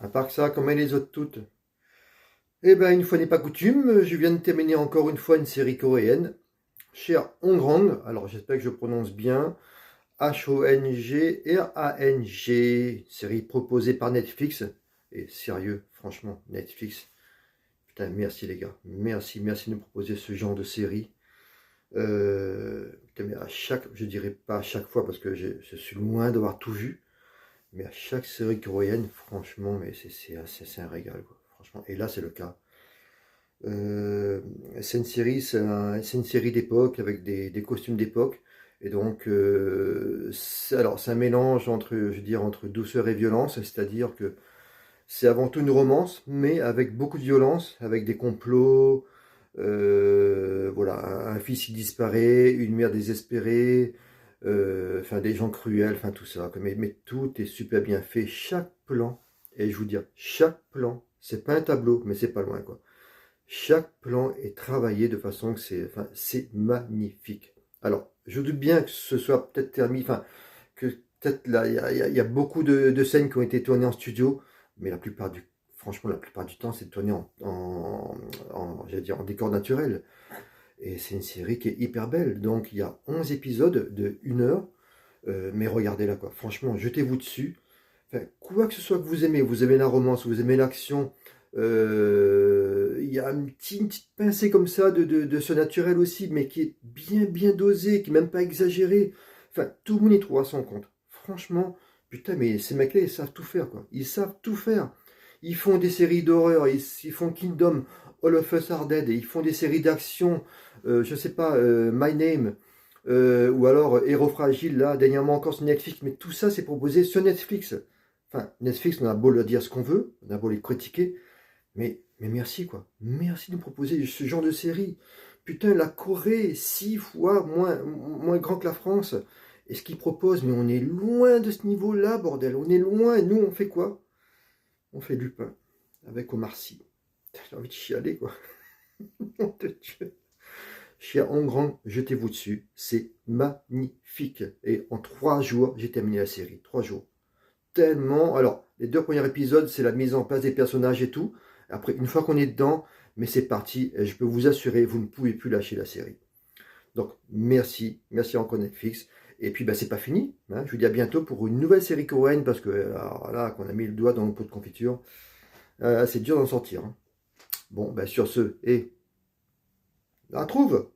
À part que ça, comme les autres toutes. Eh ben, une fois n'est pas coutume, je viens de terminer encore une fois une série coréenne, chez Hongrang. Alors, j'espère que je prononce bien. Hongrang, série proposée par Netflix. Et sérieux, franchement, Netflix. Putain, merci les gars. Merci, merci de nous proposer ce genre de série. Putain, mais je dirais pas à chaque fois parce que je suis loin d'avoir tout vu. Mais à chaque série coréenne, franchement, mais c'est un régal, quoi. Franchement. Et là, c'est le cas. C'est une série, c'est une série d'époque avec des costumes d'époque. Et donc, alors c'est un mélange entre, je veux dire, entre douceur et violence, c'est-à-dire que c'est avant tout une romance, mais avec beaucoup de violence, avec des complots, voilà, un fils qui disparaît, une mère désespérée, enfin des gens cruels, enfin tout ça. Mais tout est super bien fait, chaque plan, et je vous dis, chaque plan, c'est pas un tableau, mais c'est pas loin, quoi. Chaque plan est travaillé de façon que c'est magnifique. Alors, je doute bien que ce soit peut-être terminé, enfin, que peut-être là, il y a beaucoup de scènes qui ont été tournées en studio, mais franchement, la plupart du temps, c'est tourné j'allais dire, en décor naturel. Et c'est une série qui est hyper belle. Donc, il y a 11 épisodes de 1 heure, mais regardez-la, quoi. Franchement, jetez-vous dessus. Enfin, quoi que ce soit que vous aimez la romance, vous aimez l'action, il y a une petite pincée comme ça de ce naturel aussi, mais qui est bien bien dosé, qui n'est même pas exagéré. Enfin, tout le monde y trouvera son compte. Franchement, putain, mais ces mecs-là, ils savent tout faire, quoi. Ils savent tout faire. Ils font des séries d'horreur, ils font Kingdom, All of Us Are Dead, et ils font des séries d'action, je sais pas, My Name, ou alors Héros Fragile, là, dernièrement encore sur Netflix, mais tout ça, c'est proposé sur Netflix. Enfin, Netflix, on a beau leur dire ce qu'on veut, on a beau les critiquer, mais merci quoi. Merci de nous proposer ce genre de série. Putain, la Corée, 6 fois moins grand que la France. Et ce qu'ils proposent, mais on est loin de ce niveau-là, bordel. On est loin. Et nous, on fait quoi? On fait Lupin. Avec Omar Sy. J'ai envie de chialer, quoi. Nom de Dieu. Chien en grand, jetez-vous dessus. C'est magnifique. Et en 3 jours, j'ai terminé la série. 3 jours. Tellement. Alors, les 2 premiers épisodes, c'est la mise en place des personnages et tout. Après, une fois qu'on est dedans, mais c'est parti. Et je peux vous assurer, vous ne pouvez plus lâcher la série. Donc, merci. Merci encore Netflix. Et puis, bah, c'est pas fini. Hein. Je vous dis à bientôt pour une nouvelle série coréenne parce que alors, là, qu'on a mis le doigt dans le pot de confiture, c'est dur d'en sortir. Hein. Bon, bah, sur ce, et la trouve.